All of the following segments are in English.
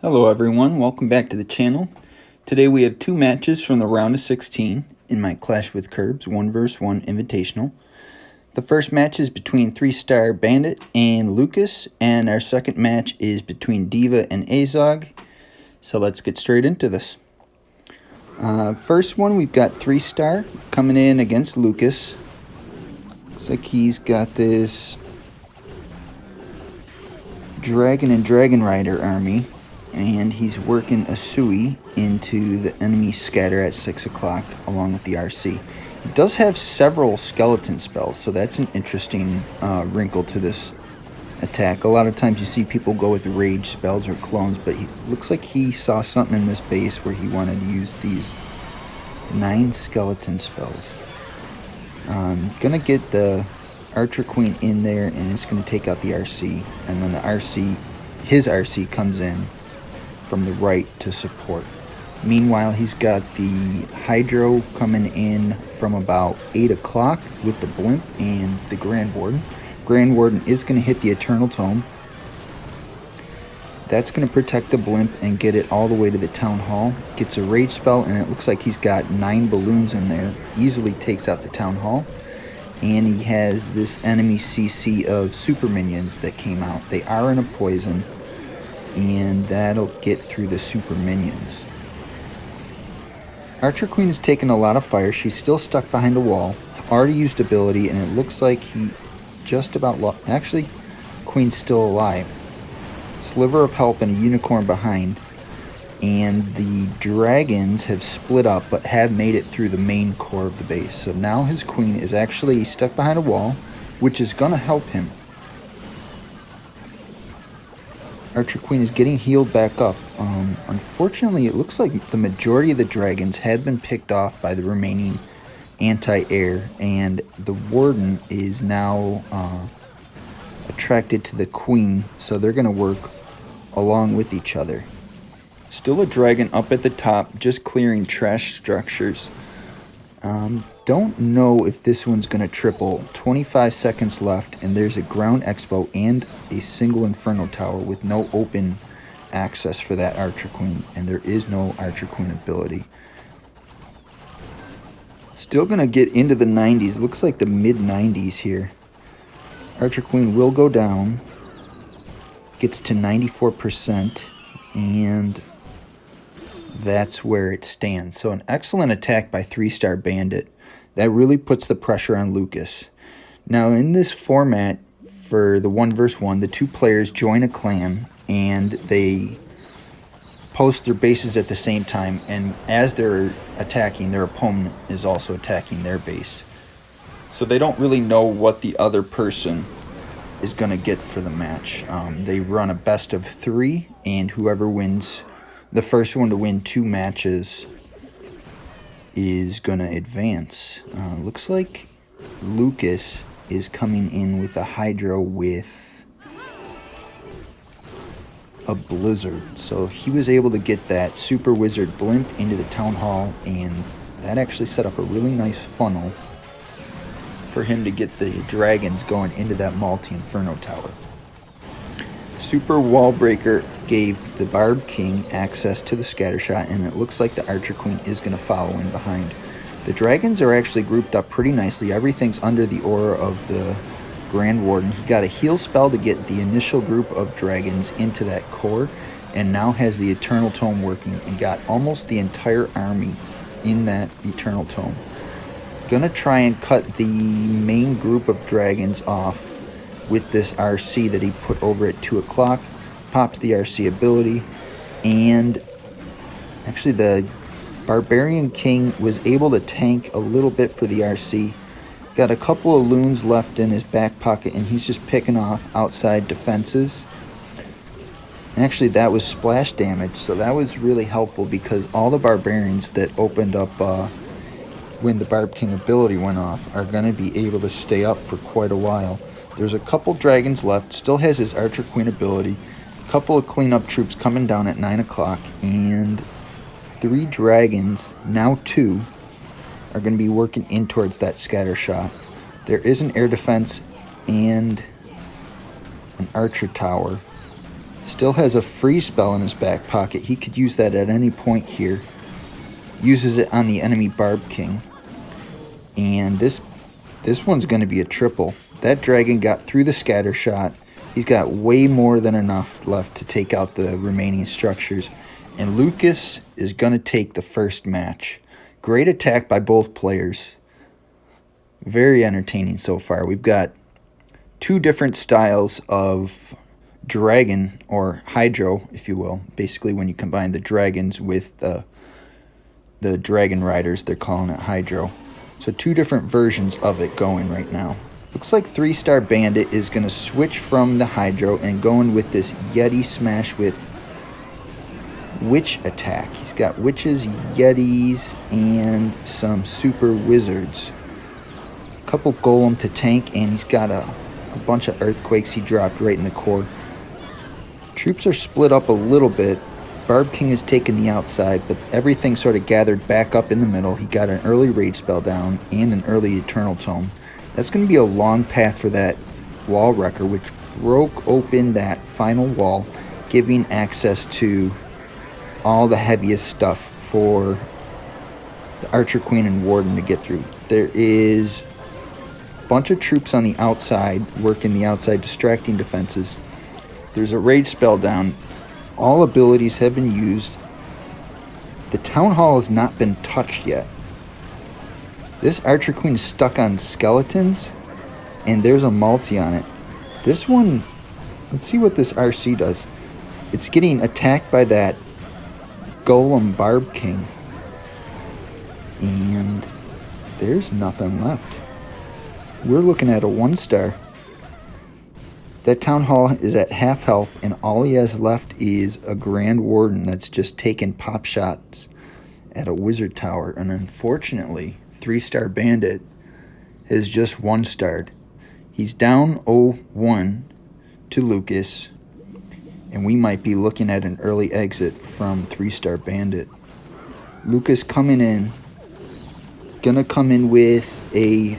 Hello everyone, welcome back to the channel. Today we have two matches from the round of 16 in my Clash with Curbs 1 vs 1 invitational. The first match is between 3 Star Bandit and Loukas, and our second match is between Diva and AZOG. So let's get straight into this. First one, we've got 3 Star coming in against Loukas. Looks like he's got this Dragon and Dragon Rider army, and he's working a Sui into the enemy scatter at 6 o'clock along with the RC. He does have several skeleton spells, so that's an interesting wrinkle to this attack. A lot of times you see people go with rage spells or clones, but it looks like he saw something in this base where he wanted to use these 9 skeleton spells. Gonna get the Archer Queen in there, and it's gonna take out the RC, and then the RC, his RC comes in from the right to support. Meanwhile, he's got the Hydro coming in from about 8 o'clock with the Blimp and the Grand Warden. Grand Warden is going to hit the Eternal Tome. That's going to protect the Blimp and get it all the way to the Town Hall. Gets a Rage spell, and it looks like he's got 9 balloons in there. Easily takes out the Town Hall. And he has this enemy CC of Super Minions that came out. They are in a poison, and that'll get through the super minions. Archer Queen is taking a lot of fire. She's still stuck behind a wall. Already used ability, and it looks like he just about lost. Actually, Queen's still alive. Sliver of health and a unicorn behind. And the dragons have split up, but have made it through the main core of the base. So now his Queen is actually stuck behind a wall, which is going to help him. Archer Queen is getting healed back up. Unfortunately, it looks like the majority of the dragons had been picked off by the remaining anti-air, and the Warden is now attracted to the Queen, so they're going to work along with each other. Still a dragon up at the top, just clearing trash structures. Don't know if this one's going to triple. 25 seconds left, and there's a ground expo and a single Inferno Tower with no open access for that Archer Queen, and there is no Archer Queen ability. Still going to get into the 90s. Looks like the mid-90s here. Archer Queen will go down. Gets to 94%, and that's where it stands. So an excellent attack by 3 Star Bandit. That really puts the pressure on Loukas. Now in this format, for the 1 vs 1, the 2 players join a clan and they post their bases at the same time, and as they're attacking, their opponent is also attacking their base. So they don't really know what the other person is going to get for the match. They run a best of 3, and whoever wins the first one to win 2 matches is going to advance. Looks like Loukas is coming in with a Hydro with a Blizzard. So he was able to get that Super Wizard Blimp into the Town Hall, and that actually set up a really nice funnel for him to get the dragons going into that multi-Inferno Tower. Super Wall Breaker gave the Barb King access to the Scattershot, and it looks like the Archer Queen is going to follow in behind. The dragons are actually grouped up pretty nicely. Everything's under the aura of the Grand Warden. He got a heal spell to get the initial group of dragons into that core, and now has the Eternal Tome working and got almost the entire army in that Eternal Tome. Gonna try and cut the main group of dragons off with this RC that he put over at 2 o'clock. Pops the RC ability, and actually the Barbarian King was able to tank a little bit for the RC. Got a couple of loons left in his back pocket, and he's just picking off outside defenses. Actually, that was splash damage, so that was really helpful because all the Barbarians that opened up when the Barb King ability went off are going to be able to stay up for quite a while. There's a couple dragons left. Still has his Archer Queen ability. A couple of cleanup troops coming down at 9 o'clock. And 3 dragons, now 2, are going to be working in towards that scatter shot. There is an air defense and an Archer Tower Still has a freeze spell in his back pocket. He could use that at any point here. Uses it on the enemy Barb King. And this one's going to be a triple. That dragon got through the scatter shot. He's got way more than enough left to take out the remaining structures. And Loukas is going to take the first match. Great attack by both players. Very entertaining so far. We've got two different styles of dragon, or hydro, if you will. Basically, when you combine the dragons with the dragon riders, they're calling it hydro. So two different versions of it going right now. Looks like 3-Star Bandit is going to switch from the hydro and going with this Yeti smash with witch attack. He's got witches, yetis, and some super wizards. A couple golem to tank, and he's got a bunch of earthquakes he dropped right in the core. Troops are split up a little bit. Barb King has taken the outside, but everything sort of gathered back up in the middle. He got an early rage spell down and an early eternal tome. That's going to be a long path for that wall wrecker, which broke open that final wall, giving access to all the heaviest stuff for the Archer Queen and Warden to get through. There is a bunch of troops on the outside, working the outside, distracting defenses. There's a rage spell down. All abilities have been used. The Town Hall has not been touched yet. This Archer Queen is stuck on skeletons, and there's a multi on it. This one, let's see what this RC does. It's getting attacked by that Golem Barb King. And there's nothing left. We're looking at a 1-star. That Town Hall is at half health, and all he has left is a Grand Warden that's just taking pop shots at a Wizard Tower. And unfortunately, 3-Star Bandit has just 1-starred. He's down 0-1 to Loukas, and we might be looking at an early exit from 3-Star Bandit. Loukas coming in, gonna come in with a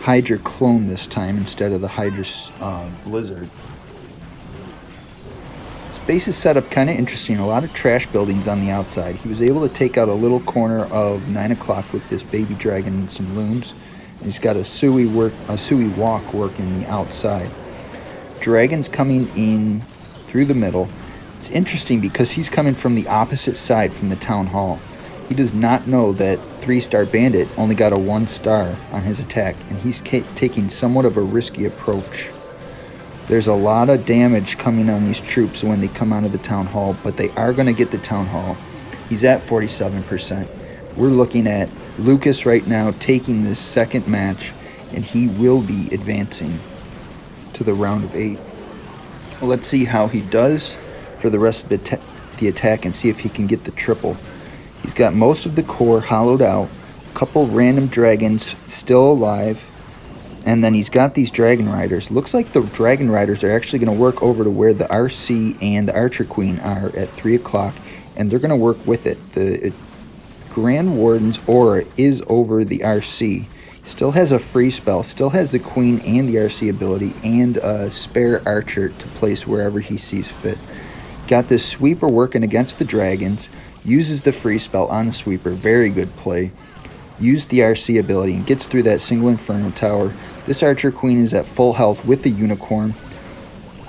Hydra clone this time instead of the Hydra Blizzard. This base is set up kind of interesting. A lot of trash buildings on the outside. He was able to take out a little corner of 9 o'clock with this baby dragon and some loons. And he's got a Sui walk working the outside. Dragons coming in through the middle. It's interesting because he's coming from the opposite side from the Town Hall. He does not know that 3-Star Bandit only got a 1-star on his attack, and he's taking somewhat of a risky approach. There's a lot of damage coming on these troops when they come out of the Town Hall, but they are going to get the Town Hall. He's at 47%. We're looking at Loukas right now taking this second match, and he will be advancing to the round of 8. Let's see how he does for the rest of the attack and see if he can get the triple. He's got most of the core hollowed out, a couple random dragons still alive, and then he's got these dragon riders. Looks like the dragon riders are actually going to work over to where the RC and the Archer Queen are at 3 o'clock, and they're going to work with it. The Grand Warden's aura is over the RC. Still has a free spell, still has the Queen and the RC ability, and a spare Archer to place wherever he sees fit. Got this sweeper working against the dragons. Uses the free spell on the sweeper. Very good play. Used the RC ability and gets through that single Inferno Tower. This Archer Queen is at full health with the Unicorn.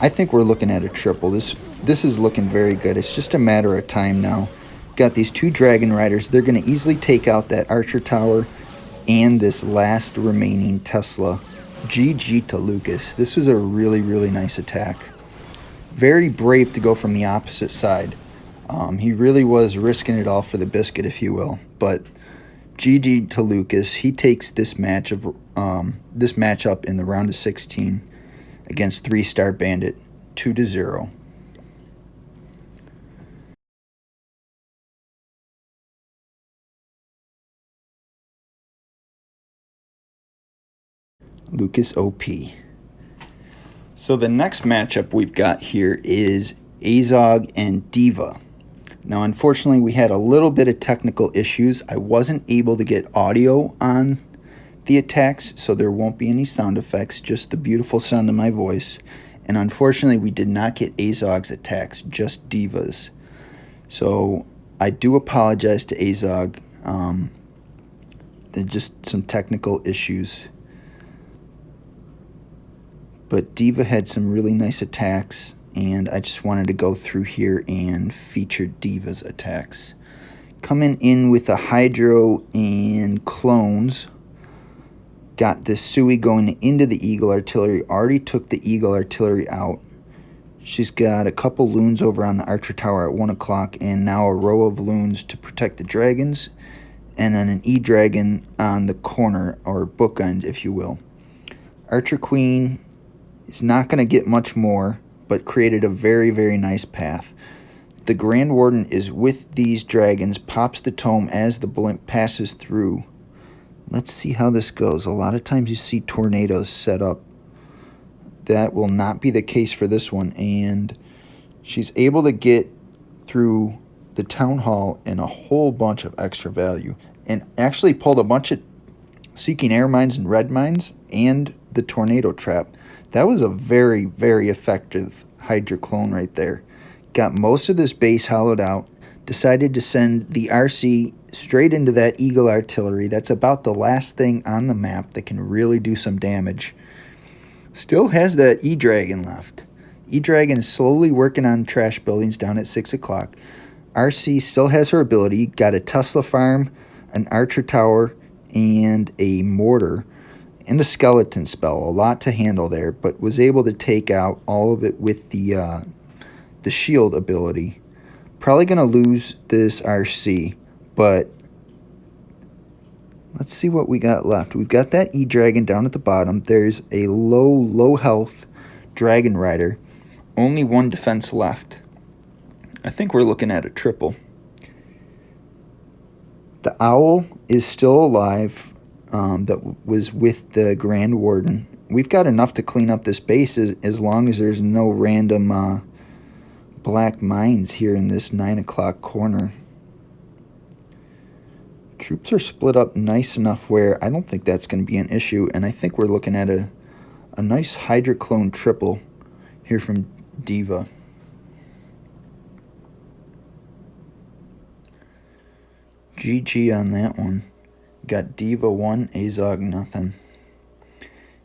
I think we're looking at a triple. This is looking very good. It's just a matter of time now. Got these two Dragon Riders. They're going to easily take out that Archer Tower and this last remaining Tesla. GG to Loukas. This was a really, really nice attack. Very brave to go from the opposite side. He really was risking it all for the biscuit, if you will. But GG to Loukas. He takes this matchup in the round of 16 against 3-Star Bandit, 2-0. Loukas OP. So the next matchup we've got here is AZOG and Diva. Now, unfortunately, we had a little bit of technical issues. I wasn't able to get audio on the attacks, so there won't be any sound effects, just the beautiful sound of my voice. And unfortunately, we did not get AZOG's attacks, just Diva's. So I do apologize to AZOG. There's just some technical issues. But Diva had some really nice attacks, and I just wanted to go through here and feature Diva's attacks. Coming in with a Hydro and clones. Got this Sui going into the Eagle Artillery. Already took the Eagle Artillery out. She's got a couple loons over on the Archer Tower at 1 o'clock, and now a row of loons to protect the dragons, and then an E-Dragon on the corner, or bookend, if you will. Archer Queen is not going to get much more, but created a very, very nice path. The Grand Warden is with these dragons, pops the tome as the blimp passes through. Let's see how this goes. A lot of times you see tornadoes set up. That will not be the case for this one. And she's able to get through the town hall and a whole bunch of extra value. And actually pulled a bunch of seeking air mines and red mines and the tornado trap. That was a very, very effective Hydra clone right there. Got most of this base hollowed out. Decided to send the RC straight into that Eagle Artillery. That's about the last thing on the map that can really do some damage. Still has that E-Dragon left. E-Dragon is slowly working on trash buildings down at 6 o'clock. RC still has her ability. Got a Tesla farm, an Archer Tower, and a Mortar. And a Skeleton spell. A lot to handle there, but was able to take out all of it with the shield ability. Probably going to lose this RC, but let's see what we got left. We've got that E-Dragon down at the bottom. There's a low health Dragon Rider. Only one defense left. I think we're looking at a triple. The Owl is still alive. That was with the Grand Warden. We've got enough to clean up this base as long as there's no random black mines here in this 9 o'clock corner. Troops are split up nice enough where I don't think that's going to be an issue, and I think we're looking at a nice Hydra clone triple here from Diva. GG on that one. Got Diva 1, AZOG nothing.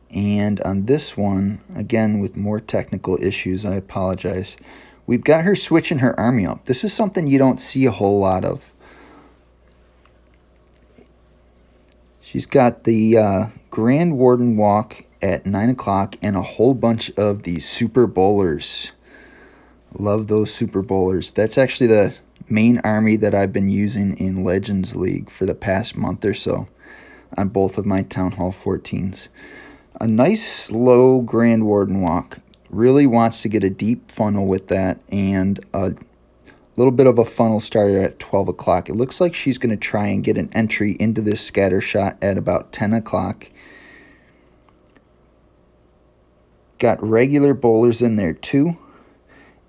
And on this one, again with more technical issues, I apologize. We've got her switching her army up. This is something you don't see a whole lot of. She's got the Grand Warden walk at 9 o'clock and a whole bunch of these Super Bowlers. Love those Super Bowlers. That's actually the main army that I've been using in Legends League for the past month or so on both of my Town Hall 14s. A nice slow Grand Warden walk. Really wants to get a deep funnel with that, and a little bit of a funnel starter at 12 o'clock. It looks like she's going to try and get an entry into this scatter shot at about 10 o'clock. Got regular bowlers in there too,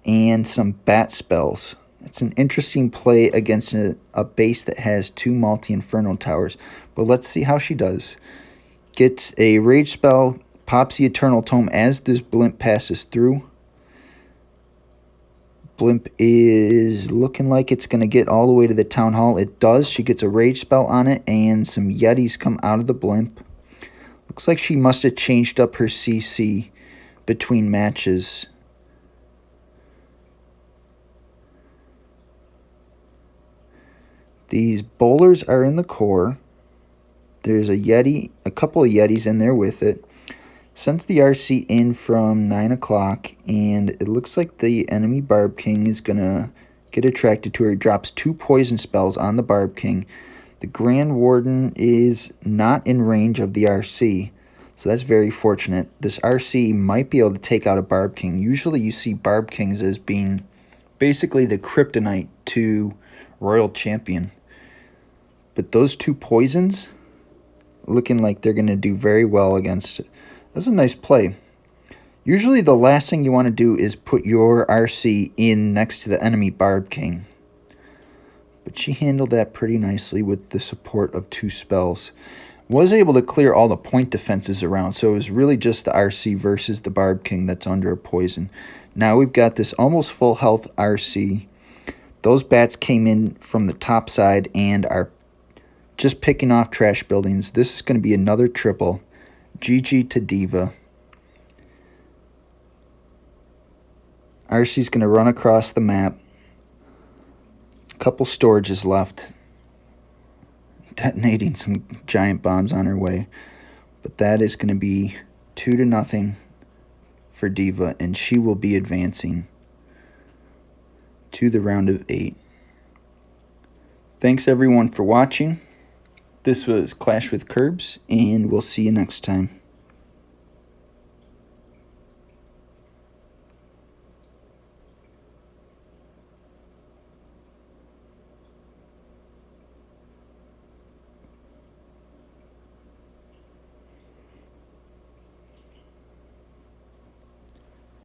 and some bat spells. It's an interesting play against a base that has 2 multi-inferno towers, but let's see how she does. Gets a rage spell, pops the Eternal Tome as this blimp passes through. Blimp is looking like it's going to get all the way to the town hall. It does. She gets a rage spell on it, and some Yetis come out of the blimp. Looks like she must have changed up her CC between matches. These bowlers are in the core. There's a Yeti, a couple of Yetis in there with it. Sends the RC in from 9 o'clock, and it looks like the enemy Barb King is going to get attracted to her. He drops 2 poison spells on the Barb King. The Grand Warden is not in range of the RC, so that's very fortunate. This RC might be able to take out a Barb King. Usually you see Barb Kings as being basically the kryptonite to Royal Champion. But those 2 poisons, looking like they're going to do very well against it. That's a nice play. Usually the last thing you want to do is put your RC in next to the enemy Barb King. But she handled that pretty nicely with the support of 2 spells. Was able to clear all the point defenses around, so it was really just the RC versus the Barb King that's under a poison. Now we've got this almost full health RC. Those bats came in from the top side and are just picking off trash buildings. This is going to be another triple. GG to Diva. RC's going to run across the map. A couple storages left. Detonating some giant bombs on her way. But that is going to be 2-0 for Diva, and she will be advancing to the round of 8. Thanks everyone for watching. This was Clash with Curbs, and we'll see you next time.